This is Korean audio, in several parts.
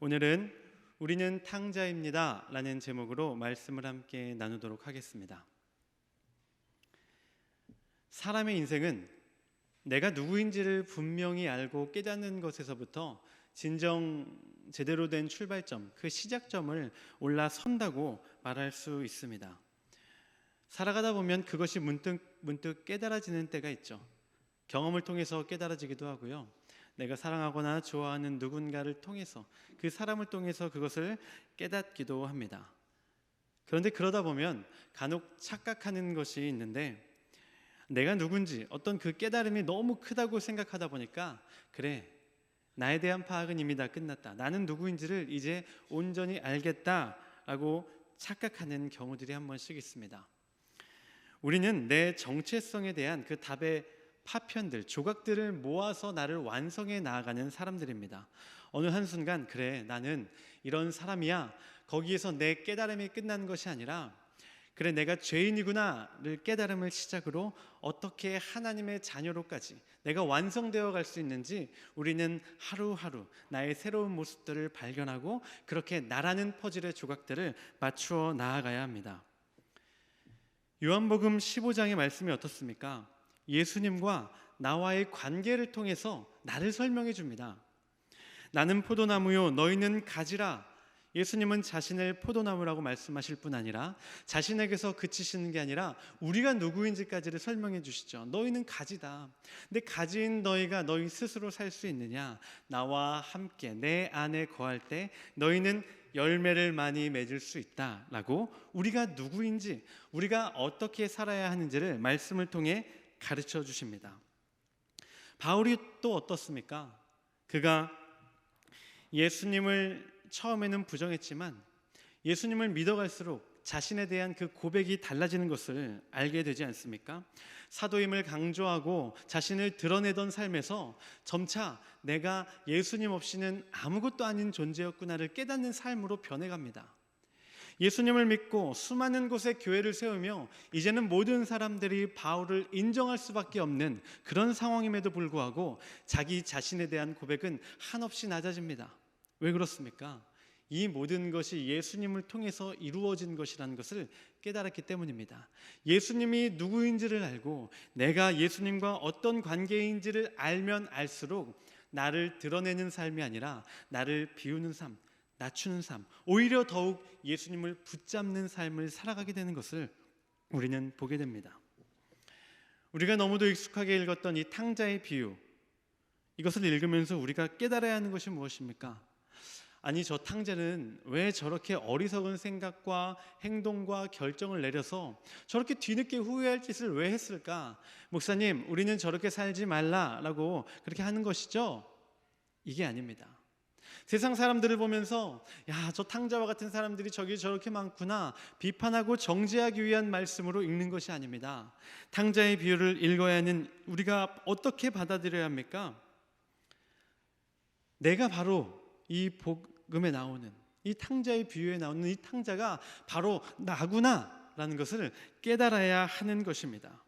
오늘은 우리는 탕자입니다 라는 제목으로 말씀을 함께 나누도록 하겠습니다. 사람의 인생은 내가 누구인지를 분명히 알고 깨닫는 것에서부터 진정 제대로 된 출발점, 그 시작점을 올라선다고 말할 수 있습니다. 살아가다 보면 그것이 문득 깨달아지는 때가 있죠. 경험을 통해서 깨달아지기도 하고요. 내가 사랑하거나 좋아하는 누군가를 통해서, 그 사람을 통해서 그것을 깨닫기도 합니다. 그런데 그러다 보면 간혹 착각하는 것이 있는데, 내가 누군지 어떤 그 깨달음이 너무 크다고 생각하다 보니까 그래, 나에 대한 파악은 이미 다 끝났다, 나는 누구인지를 이제 온전히 알겠다라고 착각하는 경우들이 한 번씩 있습니다. 우리는 내 정체성에 대한 그 답의 파편들, 조각들을 모아서 나를 완성해 나아가는 사람들입니다. 어느 한순간 그래, 나는 이런 사람이야, 거기에서 내 깨달음이 끝난 것이 아니라 그래, 내가 죄인이구나를 깨달음을 시작으로 어떻게 하나님의 자녀로까지 내가 완성되어 갈 수 있는지 우리는 하루하루 나의 새로운 모습들을 발견하고 그렇게 나라는 퍼즐의 조각들을 맞추어 나아가야 합니다. 요한복음 15장의 말씀이 어떻습니까? 예수님과 나와의 관계를 통해서 나를 설명해 줍니다. 나는 포도나무요, 너희는 가지라. 예수님은 자신을 포도나무라고 말씀하실 뿐 아니라 자신에게서 그치시는 게 아니라 우리가 누구인지까지를 설명해 주시죠. 너희는 가지다. 근데 가지인 너희가 너희 스스로 살 수 있느냐? 나와 함께 내 안에 거할 때 너희는 열매를 많이 맺을 수 있다라고 우리가 누구인지, 우리가 어떻게 살아야 하는지를 말씀을 통해 가르쳐 주십니다. 바울이 또 어떻습니까? 그가 예수님을 처음에는 부정했지만 예수님을 믿어갈수록 자신에 대한 그 고백이 달라지는 것을 알게 되지 않습니까? 사도임을 강조하고 자신을 드러내던 삶에서 점차 내가 예수님 없이는 아무것도 아닌 존재였구나를 깨닫는 삶으로 변해갑니다. 예수님을 믿고 수많은 곳에 교회를 세우며 이제는 모든 사람들이 바울을 인정할 수밖에 없는 그런 상황임에도 불구하고 자기 자신에 대한 고백은 한없이 낮아집니다. 왜 그렇습니까? 이 모든 것이 예수님을 통해서 이루어진 것이라는 것을 깨달았기 때문입니다. 예수님이 누구인지를 알고 내가 예수님과 어떤 관계인지를 알면 알수록 나를 드러내는 삶이 아니라 나를 비우는 삶, 낮추는 삶, 오히려 더욱 예수님을 붙잡는 삶을 살아가게 되는 것을 우리는 보게 됩니다. 우리가 너무도 익숙하게 읽었던 이 탕자의 비유, 이것을 읽으면서 우리가 깨달아야 하는 것이 무엇입니까? 아니, 저 탕자는 왜 저렇게 어리석은 생각과 행동과 결정을 내려서 저렇게 뒤늦게 후회할 짓을 왜 했을까? 목사님, 우리는 저렇게 살지 말라라고 그렇게 하는 것이죠? 이게 아닙니다. 세상 사람들을 보면서 야, 저 탕자와 같은 사람들이 저기 저렇게 많구나 비판하고 정죄하기 위한 말씀으로 읽는 것이 아닙니다. 탕자의 비유를 읽어야 하는 우리가 어떻게 받아들여야 합니까? 내가 바로 이 복음에 나오는 이 탕자의 비유에 나오는 이 탕자가 바로 나구나 라는 것을 깨달아야 하는 것입니다.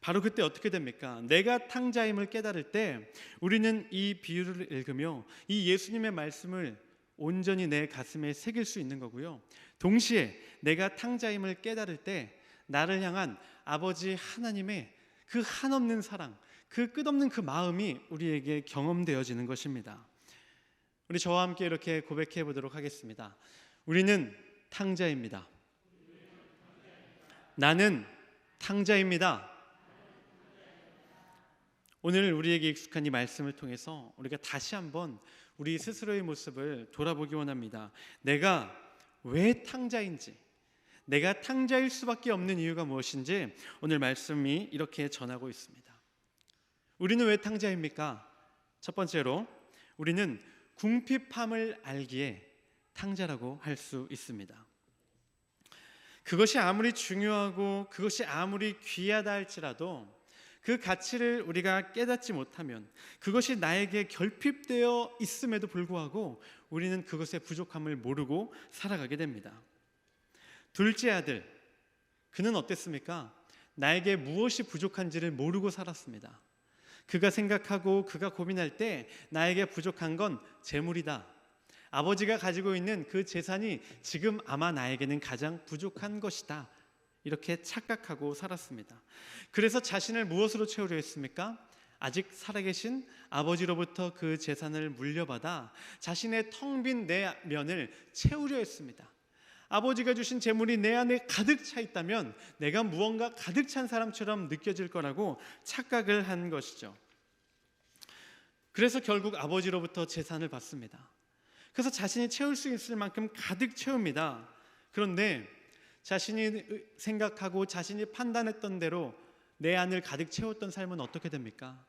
바로 그때 어떻게 됩니까? 내가 탕자임을 깨달을 때 우리는 이 비유를 읽으며 이 예수님의 말씀을 온전히 내 가슴에 새길 수 있는 거고요. 동시에 내가 탕자임을 깨달을 때 나를 향한 아버지 하나님의 그 한없는 사랑, 그 끝없는 그 마음이 우리에게 경험되어지는 것입니다. 우리 저와 함께 이렇게 고백해 보도록 하겠습니다. 우리는 탕자입니다. 나는 탕자입니다. 오늘 우리에게 익숙한 이 말씀을 통해서 우리가 다시 한번 우리 스스로의 모습을 돌아보기 원합니다. 내가 왜 탕자인지, 내가 탕자일 수밖에 없는 이유가 무엇인지 오늘 말씀이 이렇게 전하고 있습니다. 우리는 왜 탕자입니까? 첫 번째로 우리는 궁핍함을 알기에 탕자라고 할 수 있습니다. 그것이 아무리 중요하고 그것이 아무리 귀하다 할지라도 그 가치를 우리가 깨닫지 못하면, 그것이 나에게 결핍되어 있음에도 불구하고 우리는 그것의 부족함을 모르고 살아가게 됩니다. 둘째 아들, 그는 어땠습니까? 나에게 무엇이 부족한지를 모르고 살았습니다. 그가 생각하고 그가 고민할 때 나에게 부족한 건 재물이다, 아버지가 가지고 있는 그 재산이 지금 아마 나에게는 가장 부족한 것이다, 이렇게 착각하고 살았습니다. 그래서 자신을 무엇으로 채우려 했습니까? 아직 살아계신 아버지로부터 그 재산을 물려받아 자신의 텅 빈 내면을 채우려 했습니다. 아버지가 주신 재물이 내 안에 가득 차 있다면 내가 무언가 가득 찬 사람처럼 느껴질 거라고 착각을 한 것이죠. 그래서 결국 아버지로부터 재산을 받습니다. 그래서 자신이 채울 수 있을 만큼 가득 채웁니다. 그런데 자신이 생각하고 자신이 판단했던 대로 내 안을 가득 채웠던 삶은 어떻게 됩니까?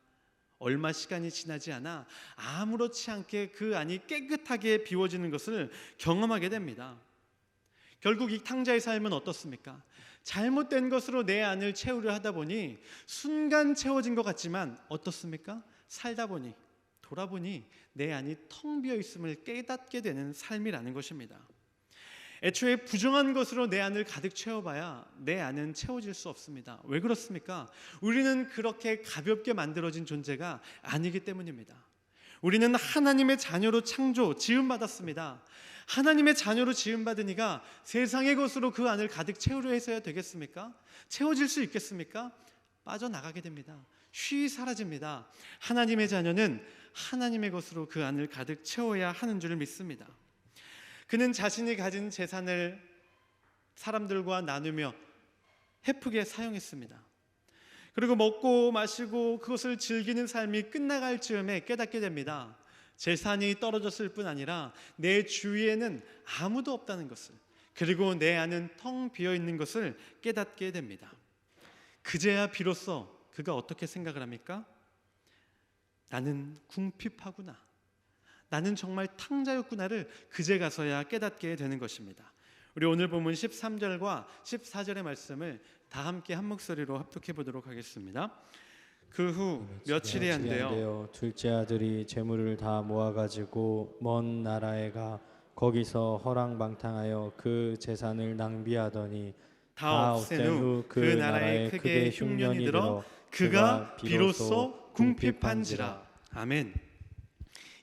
얼마 시간이 지나지 않아 아무렇지 않게 그 안이 깨끗하게 비워지는 것을 경험하게 됩니다. 결국 이 탕자의 삶은 어떻습니까? 잘못된 것으로 내 안을 채우려 하다 보니 순간 채워진 것 같지만 어떻습니까? 살다 보니, 돌아보니 내 안이 텅 비어 있음을 깨닫게 되는 삶이라는 것입니다. 애초에 부정한 것으로 내 안을 가득 채워봐야 내 안은 채워질 수 없습니다. 왜 그렇습니까? 우리는 그렇게 가볍게 만들어진 존재가 아니기 때문입니다. 우리는 하나님의 자녀로 지음받았습니다. 하나님의 자녀로 지음받으니까 세상의 것으로 그 안을 가득 채우려 해서야 되겠습니까? 채워질 수 있겠습니까? 빠져나가게 됩니다. 쉬이 사라집니다. 하나님의 자녀는 하나님의 것으로 그 안을 가득 채워야 하는 줄 믿습니다. 그는 자신이 가진 재산을 사람들과 나누며 헤프게 사용했습니다. 그리고 먹고 마시고 그것을 즐기는 삶이 끝나갈 즈음에 깨닫게 됩니다. 재산이 떨어졌을 뿐 아니라 내 주위에는 아무도 없다는 것을, 그리고 내 안은 텅 비어 있는 것을 깨닫게 됩니다. 그제야 비로소 그가 어떻게 생각을 합니까? 나는 궁핍하구나, 나는 정말 탕자였구나를 그제 가서야 깨닫게 되는 것입니다. 우리 오늘 본문 13절과 14절의 말씀을 다 함께 한 목소리로 합독해 보도록 하겠습니다. 그 후 며칠이 안 되어 둘째 아들이 재물을 다 모아가지고 먼 나라에 가 거기서 허랑방탕하여 그 재산을 낭비하더니 다 없앤 후 그 나라에 크게 흉년이 들어 그가 비로소 궁핍한지라. 아멘.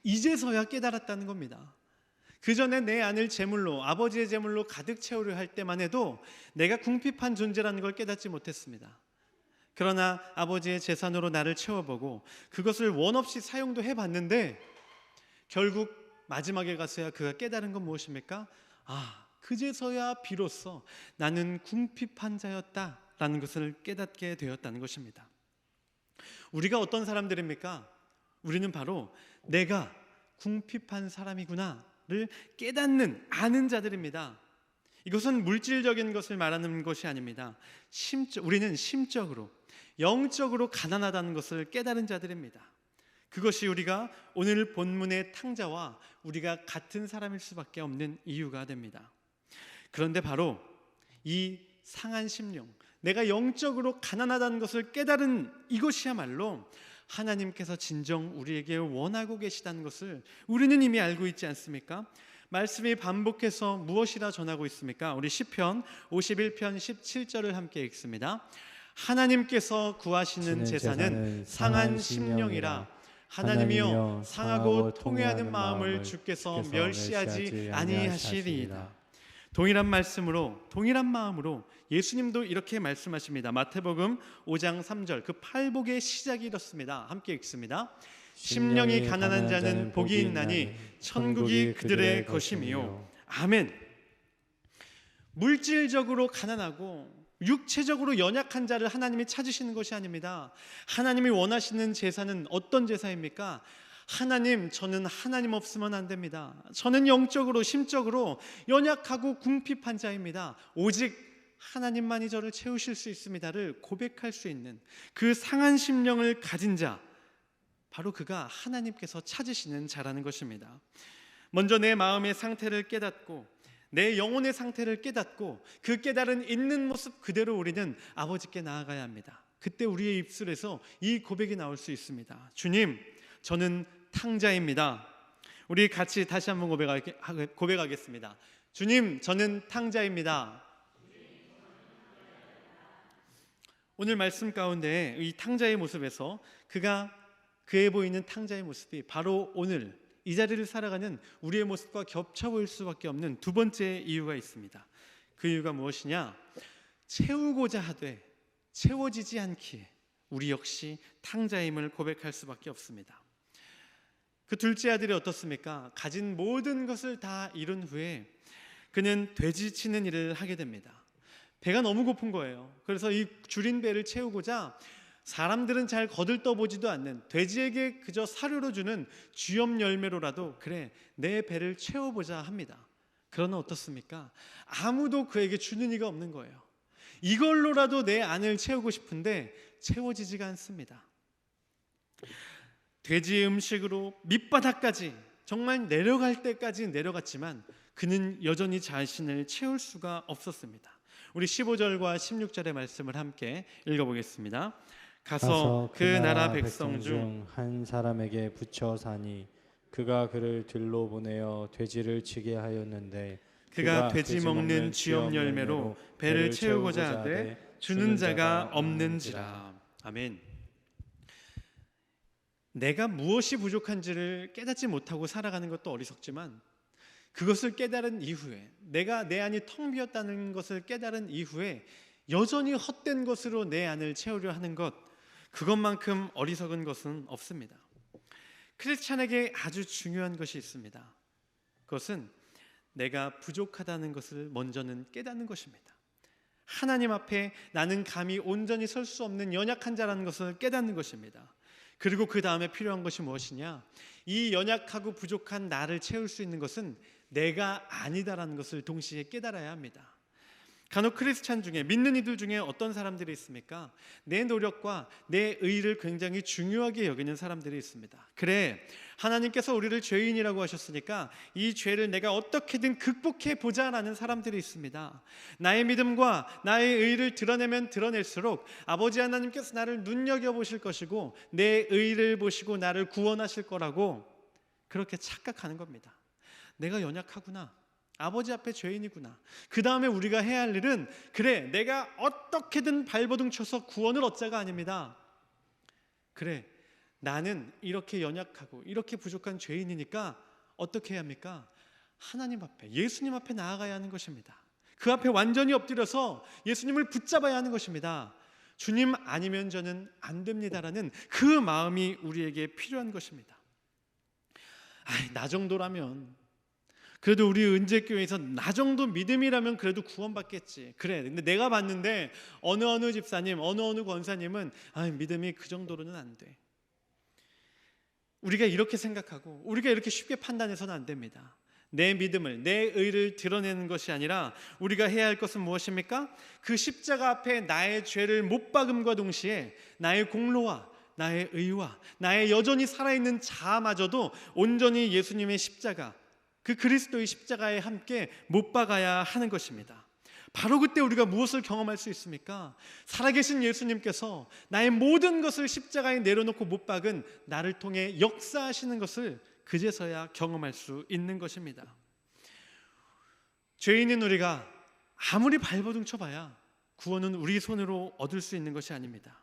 이제서야 깨달았다는 겁니다. 그 전에 내 안을 재물로, 아버지의 재물로 가득 채우려 할 때만 해도 내가 궁핍한 존재라는 걸 깨닫지 못했습니다. 그러나 아버지의 재산으로 나를 채워보고 그것을 원없이 사용도 해봤는데 결국 마지막에 가서야 그가 깨달은 건 무엇입니까? 그제서야 비로소 나는 궁핍한 자였다라는 것을 깨닫게 되었다는 것입니다. 우리가 어떤 사람들입니까? 우리는 바로 내가 궁핍한 사람이구나를 깨닫는, 아는 자들입니다. 이것은 물질적인 것을 말하는 것이 아닙니다. 우리는 심적으로, 영적으로 가난하다는 것을 깨달은 자들입니다. 그것이 우리가 오늘 본문의 탕자와 우리가 같은 사람일 수밖에 없는 이유가 됩니다. 그런데 바로 이 상한 심령, 내가 영적으로 가난하다는 것을 깨달은 이것이야말로 하나님께서 진정 우리에게 원하고 계시다는 것을 우리는 이미 알고 있지 않습니까? 말씀이 반복해서 무엇이라 전하고 있습니까? 우리 시편 51편 17절을 함께 읽습니다. 하나님께서 구하시는 재산은 상한 심령이라. 하나님이여 상하고 통회하는 마음을 주께서 멸시하지 아니하시리이다. 동일한 마음으로 예수님도 이렇게 말씀하십니다. 마태복음 5장 3절, 그 팔복의 시작이 이렇습니다. 함께 읽습니다. 심령이 가난한 자는 복이 있나니 천국이 그들의 것이미요. 아멘. 물질적으로 가난하고 육체적으로 연약한 자를 하나님이 찾으시는 것이 아닙니다. 하나님이 원하시는 제사는 어떤 제사입니까? 하나님, 저는 하나님 없으면 안 됩니다. 저는 영적으로, 심적으로 연약하고 궁핍한 자입니다. 오직 하나님만이 저를 채우실 수 있습니다를 고백할 수 있는 그 상한 심령을 가진 자, 바로 그가 하나님께서 찾으시는 자라는 것입니다. 먼저 내 마음의 상태를 깨닫고 내 영혼의 상태를 깨닫고 그 깨달은 있는 모습 그대로 우리는 아버지께 나아가야 합니다. 그때 우리의 입술에서 이 고백이 나올 수 있습니다. 주님, 저는 탕자입니다. 우리 같이 다시 한번 고백하겠습니다. 주님, 저는 탕자입니다. 오늘 말씀 가운데 이 탕자의 모습에서 그에 보이는 탕자의 모습이 바로 오늘 이 자리를 살아가는 우리의 모습과 겹쳐 보일 수밖에 없는 두 번째 이유가 있습니다. 그 이유가 무엇이냐? 채우고자 하되 채워지지 않기에 우리 역시 탕자임을 고백할 수밖에 없습니다. 그 둘째 아들이 어떻습니까? 가진 모든 것을 다 이룬 후에 그는 돼지치는 일을 하게 됩니다. 배가 너무 고픈 거예요. 그래서 이 줄인 배를 채우고자 사람들은 잘 거들떠보지도 않는 돼지에게 그저 사료로 주는 쥐염 열매로라도 그래 내 배를 채워보자 합니다. 그러나 어떻습니까? 아무도 그에게 주는 이가 없는 거예요. 이걸로라도 내 안을 채우고 싶은데 채워지지가 않습니다. 돼지의 음식으로 밑바닥까지 정말 내려갈 때까지 내려갔지만 그는 여전히 자신을 채울 수가 없었습니다. 우리 15절과 16절의 말씀을 함께 읽어보겠습니다. 가서 그 나라 백성 중 한 사람에게 붙여 사니 그가 그를 들로 보내어 돼지를 치게 하였는데 그가 돼지 먹는 쥐염 열매로 배를 채우고자 하되 주는 자가 없는지라. 아멘. 내가 무엇이 부족한지를 깨닫지 못하고 살아가는 것도 어리석지만 그것을 깨달은 이후에 내가 내 안이 텅 비었다는 것을 깨달은 이후에 여전히 헛된 것으로 내 안을 채우려 하는 것, 그것만큼 어리석은 것은 없습니다. 크리스찬에게 아주 중요한 것이 있습니다. 그것은 내가 부족하다는 것을 먼저는 깨닫는 것입니다. 하나님 앞에 나는 감히 온전히 설 수 없는 연약한 자라는 것을 깨닫는 것입니다. 그리고 그 다음에 필요한 것이 무엇이냐? 이 연약하고 부족한 나를 채울 수 있는 것은 내가 아니다라는 것을 동시에 깨달아야 합니다. 간혹 크리스찬 중에, 믿는 이들 중에 어떤 사람들이 있습니까? 내 노력과 내 의를 굉장히 중요하게 여기는 사람들이 있습니다. 그래, 하나님께서 우리를 죄인이라고 하셨으니까 이 죄를 내가 어떻게든 극복해 보자라는 사람들이 있습니다. 나의 믿음과 나의 의를 드러내면 드러낼수록 아버지 하나님께서 나를 눈여겨보실 것이고 내 의를 보시고 나를 구원하실 거라고 그렇게 착각하는 겁니다. 내가 연약하구나, 아버지 앞에 죄인이구나. 그 다음에 우리가 해야 할 일은 그래, 내가 어떻게든 발버둥 쳐서 구원을 얻자가 아닙니다. 그래, 나는 이렇게 연약하고 이렇게 부족한 죄인이니까 어떻게 해야 합니까? 하나님 앞에, 예수님 앞에 나아가야 하는 것입니다. 그 앞에 완전히 엎드려서 예수님을 붙잡아야 하는 것입니다. 주님 아니면 저는 안 됩니다라는 그 마음이 우리에게 필요한 것입니다. 나 정도라면, 그래도 우리 은재교회에서 나 정도 믿음이라면 그래도 구원받겠지. 그래, 근데 내가 봤는데 어느 집사님, 어느 권사님은 믿음이 그 정도로는 안 돼. 우리가 이렇게 생각하고 우리가 이렇게 쉽게 판단해서는 안 됩니다. 내 믿음을, 내 의를 드러내는 것이 아니라 우리가 해야 할 것은 무엇입니까? 그 십자가 앞에 나의 죄를 못 박음과 동시에 나의 공로와 나의 의와 나의 여전히 살아있는 자아마저도 온전히 예수님의 십자가, 그 그리스도의 십자가에 함께 못 박아야 하는 것입니다. 바로 그때 우리가 무엇을 경험할 수 있습니까? 살아계신 예수님께서 나의 모든 것을 십자가에 내려놓고 못 박은 나를 통해 역사하시는 것을 그제서야 경험할 수 있는 것입니다. 죄인인 우리가 아무리 발버둥 쳐봐야 구원은 우리 손으로 얻을 수 있는 것이 아닙니다.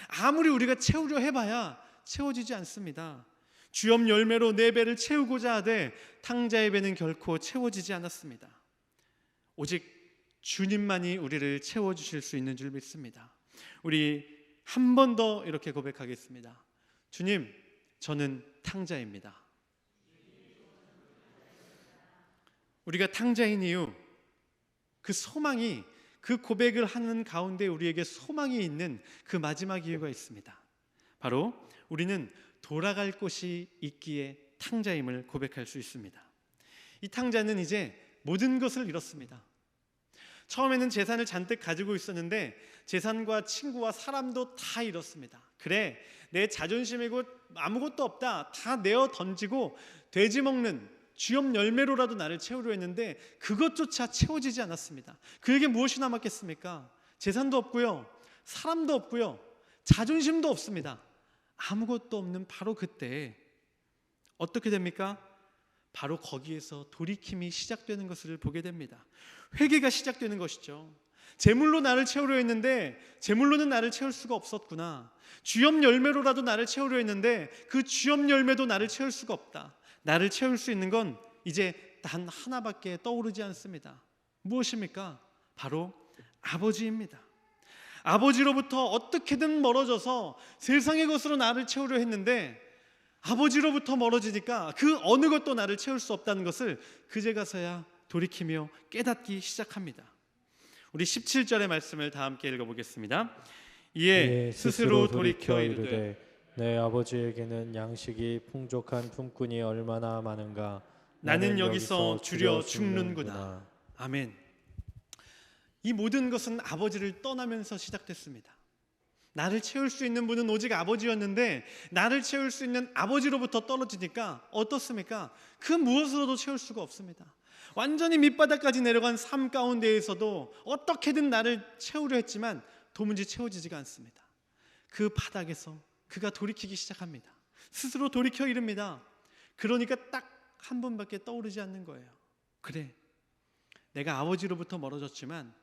아무리 우리가 채우려 해봐야 채워지지 않습니다. 쥐염 열매로 내 배를 채우고자 하되 탕자의 배는 결코 채워지지 않았습니다. 오직 주님만이 우리를 채워주실 수 있는 줄 믿습니다. 우리 한 번 더 이렇게 고백하겠습니다. 주님, 저는 탕자입니다. 우리가 탕자인 이유, 그 소망이, 그 고백을 하는 가운데 우리에게 소망이 있는 그 마지막 이유가 있습니다. 바로 우리는 돌아갈 곳이 있기에 탕자임을 고백할 수 있습니다. 이 탕자는 이제 모든 것을 잃었습니다. 처음에는 재산을 잔뜩 가지고 있었는데 재산과 친구와 사람도 다 잃었습니다. 그래, 내 자존심이고 아무것도 없다, 다 내어 던지고 돼지 먹는 쥐염 열매로라도 나를 채우려 했는데 그것조차 채워지지 않았습니다. 그에게 무엇이 남았겠습니까? 재산도 없고요, 사람도 없고요, 자존심도 없습니다. 아무것도 없는 바로 그때 어떻게 됩니까? 바로 거기에서 돌이킴이 시작되는 것을 보게 됩니다. 회개가 시작되는 것이죠. 재물로 나를 채우려 했는데 재물로는 나를 채울 수가 없었구나. 쥐염 열매로라도 나를 채우려 했는데 그 쥐염 열매도 나를 채울 수가 없다. 나를 채울 수 있는 건 이제 단 하나밖에 떠오르지 않습니다. 무엇입니까? 바로 아버지입니다. 아버지로부터 어떻게든 멀어져서 세상의 것으로 나를 채우려 했는데 아버지로부터 멀어지니까 그 어느 것도 나를 채울 수 없다는 것을 그제 가서야 돌이키며 깨닫기 시작합니다. 우리 17절의 말씀을 다 함께 읽어보겠습니다. 이에 스스로 돌이켜 이르되 내 아버지에게는 양식이 풍족한 품꾼이 얼마나 많은가. 나는 여기서 주려 죽는구나. 아멘. 이 모든 것은 아버지를 떠나면서 시작됐습니다. 나를 채울 수 있는 분은 오직 아버지였는데 나를 채울 수 있는 아버지로부터 떨어지니까 어떻습니까? 그 무엇으로도 채울 수가 없습니다. 완전히 밑바닥까지 내려간 삶 가운데에서도 어떻게든 나를 채우려 했지만 도무지 채워지지가 않습니다. 그 바닥에서 그가 돌이키기 시작합니다. 스스로 돌이켜 이릅니다. 그러니까 딱 한 번밖에 떠오르지 않는 거예요. 그래, 내가 아버지로부터 멀어졌지만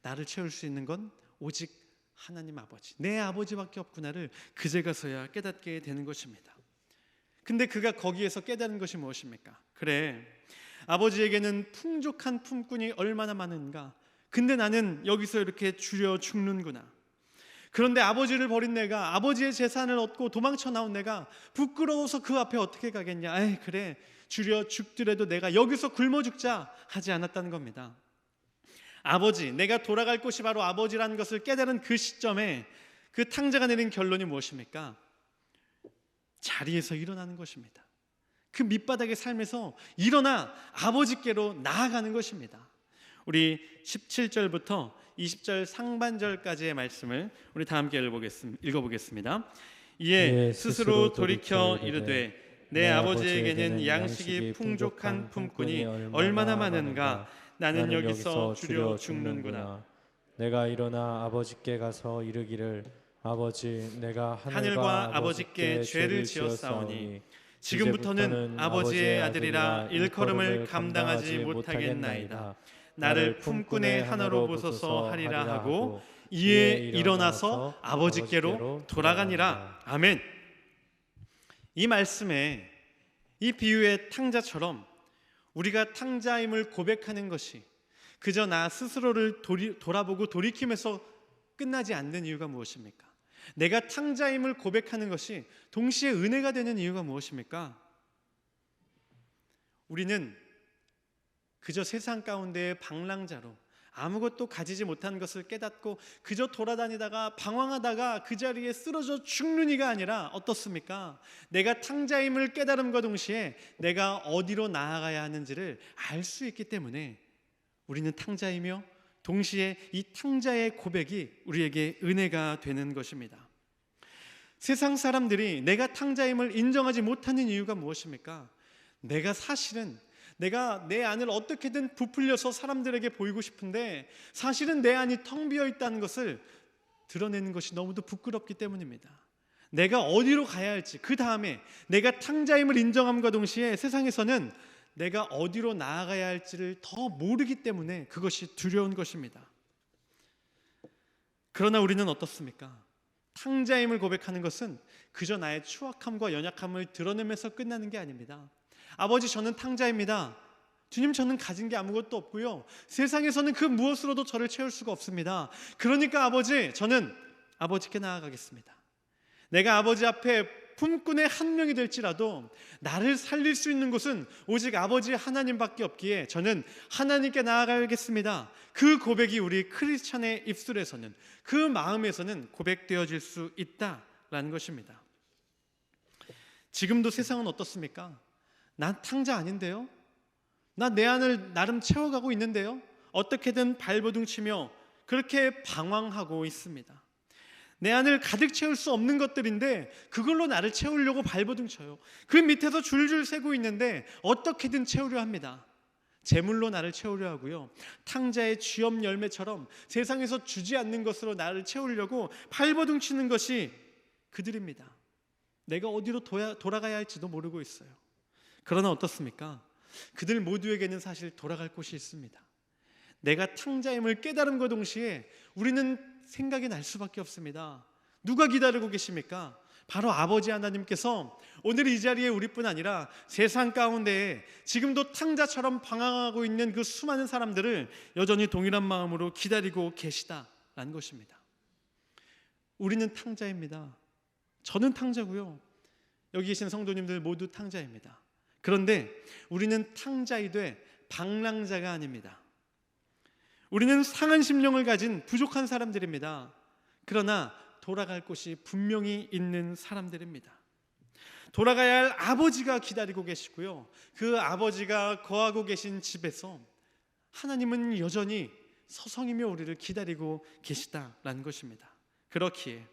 나를 채울 수 있는 건 오직 하나님 아버지, 내 아버지밖에 없구나를 그제 가서야 깨닫게 되는 것입니다. 근데 그가 거기에서 깨달은 것이 무엇입니까? 그래, 아버지에게는 풍족한 품꾼이 얼마나 많은가. 근데 나는 여기서 이렇게 주려 죽는구나. 그런데 아버지를 버린 내가, 아버지의 재산을 얻고 도망쳐 나온 내가 부끄러워서 그 앞에 어떻게 가겠냐. 에이, 그래, 주려 죽더라도 내가 여기서 굶어 죽자 하지 않았다는 겁니다. 아버지, 내가 돌아갈 곳이 바로 아버지라는 것을 깨달은 그 시점에 그 탕자가 내린 결론이 무엇입니까? 자리에서 일어나는 것입니다. 그 밑바닥의 삶에서 일어나 아버지께로 나아가는 것입니다. 우리 17절부터 20절 상반절까지의 말씀을 우리 다 함께 읽어보겠습니다. 이에 스스로 돌이켜 이르되 내 아버지에게는 양식이 풍족한 품꾼이 얼마나 많은가. 나는 여기서 주려 죽는구나. 내가 일어나 아버지께 가서 이르기를 아버지, 내가 하늘과 아버지께 죄를 지었사오니 지금부터는 아버지의 아들이라 일컬음을 감당하지 못하겠나이다. 나를 품꾼의 하나로 보소서 하리라 하고 이에 일어나서 아버지께로 돌아가니라. 아멘. 이 말씀에, 이 비유의 탕자처럼 우리가 탕자임을 고백하는 것이 그저 나 스스로를 돌아보고 돌이키면서 끝나지 않는 이유가 무엇입니까? 내가 탕자임을 고백하는 것이 동시에 은혜가 되는 이유가 무엇입니까? 우리는 그저 세상 가운데의 방랑자로 아무것도 가지지 못한 것을 깨닫고 그저 돌아다니다가 방황하다가 그 자리에 쓰러져 죽는 이가 아니라 어떻습니까? 내가 탕자임을 깨달음과 동시에 내가 어디로 나아가야 하는지를 알 수 있기 때문에 우리는 탕자이며 동시에 이 탕자의 고백이 우리에게 은혜가 되는 것입니다. 세상 사람들이 내가 탕자임을 인정하지 못하는 이유가 무엇입니까? 내가 내 안을 어떻게든 부풀려서 사람들에게 보이고 싶은데 사실은 내 안이 텅 비어 있다는 것을 드러내는 것이 너무도 부끄럽기 때문입니다. 내가 어디로 가야 할지, 그 다음에 내가 탕자임을 인정함과 동시에 세상에서는 내가 어디로 나아가야 할지를 더 모르기 때문에 그것이 두려운 것입니다. 그러나 우리는 어떻습니까? 탕자임을 고백하는 것은 그저 나의 추악함과 연약함을 드러내면서 끝나는 게 아닙니다. 아버지, 저는 탕자입니다. 주님, 저는 가진 게 아무것도 없고요. 세상에서는 그 무엇으로도 저를 채울 수가 없습니다. 그러니까 아버지, 저는 아버지께 나아가겠습니다. 내가 아버지 앞에 품꾼의 한 명이 될지라도 나를 살릴 수 있는 곳은 오직 아버지 하나님밖에 없기에 저는 하나님께 나아가겠습니다. 그 고백이 우리 크리스찬의 입술에서는, 그 마음에서는 고백되어질 수 있다라는 것입니다. 지금도 세상은 어떻습니까? 난 탕자 아닌데요? 나 내 안을 나름 채워가고 있는데요? 어떻게든 발버둥치며 그렇게 방황하고 있습니다. 내 안을 가득 채울 수 없는 것들인데 그걸로 나를 채우려고 발버둥쳐요. 그 밑에서 줄줄 새고 있는데 어떻게든 채우려 합니다. 재물로 나를 채우려 하고요. 탕자의 쥐엄 열매처럼 세상에서 주지 않는 것으로 나를 채우려고 발버둥치는 것이 그들입니다. 내가 어디로 돌아가야 할지도 모르고 있어요. 그러나 어떻습니까? 그들 모두에게는 사실 돌아갈 곳이 있습니다. 내가 탕자임을 깨달음과 동시에 우리는 생각이 날 수밖에 없습니다. 누가 기다리고 계십니까? 바로 아버지 하나님께서 오늘 이 자리에 우리뿐 아니라 세상 가운데에 지금도 탕자처럼 방황하고 있는 그 수많은 사람들을 여전히 동일한 마음으로 기다리고 계시다라는 것입니다. 우리는 탕자입니다. 저는 탕자고요. 여기 계신 성도님들 모두 탕자입니다. 그런데 우리는 탕자이되 방랑자가 아닙니다. 우리는 상한 심령을 가진 부족한 사람들입니다. 그러나 돌아갈 곳이 분명히 있는 사람들입니다. 돌아가야 할 아버지가 기다리고 계시고요. 그 아버지가 거하고 계신 집에서 하나님은 여전히 서성이며 우리를 기다리고 계시다라는 것입니다. 그렇기에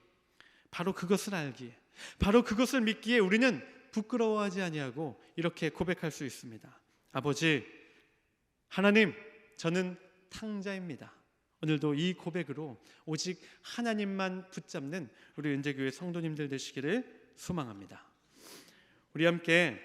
바로 그것을 알기에, 바로 그것을 믿기에 우리는 부끄러워하지 아니하고 이렇게 고백할 수 있습니다. 아버지 하나님, 저는 탕자입니다. 오늘도 이 고백으로 오직 하나님만 붙잡는 우리 은재교회 성도님들 되시기를 소망합니다. 우리 함께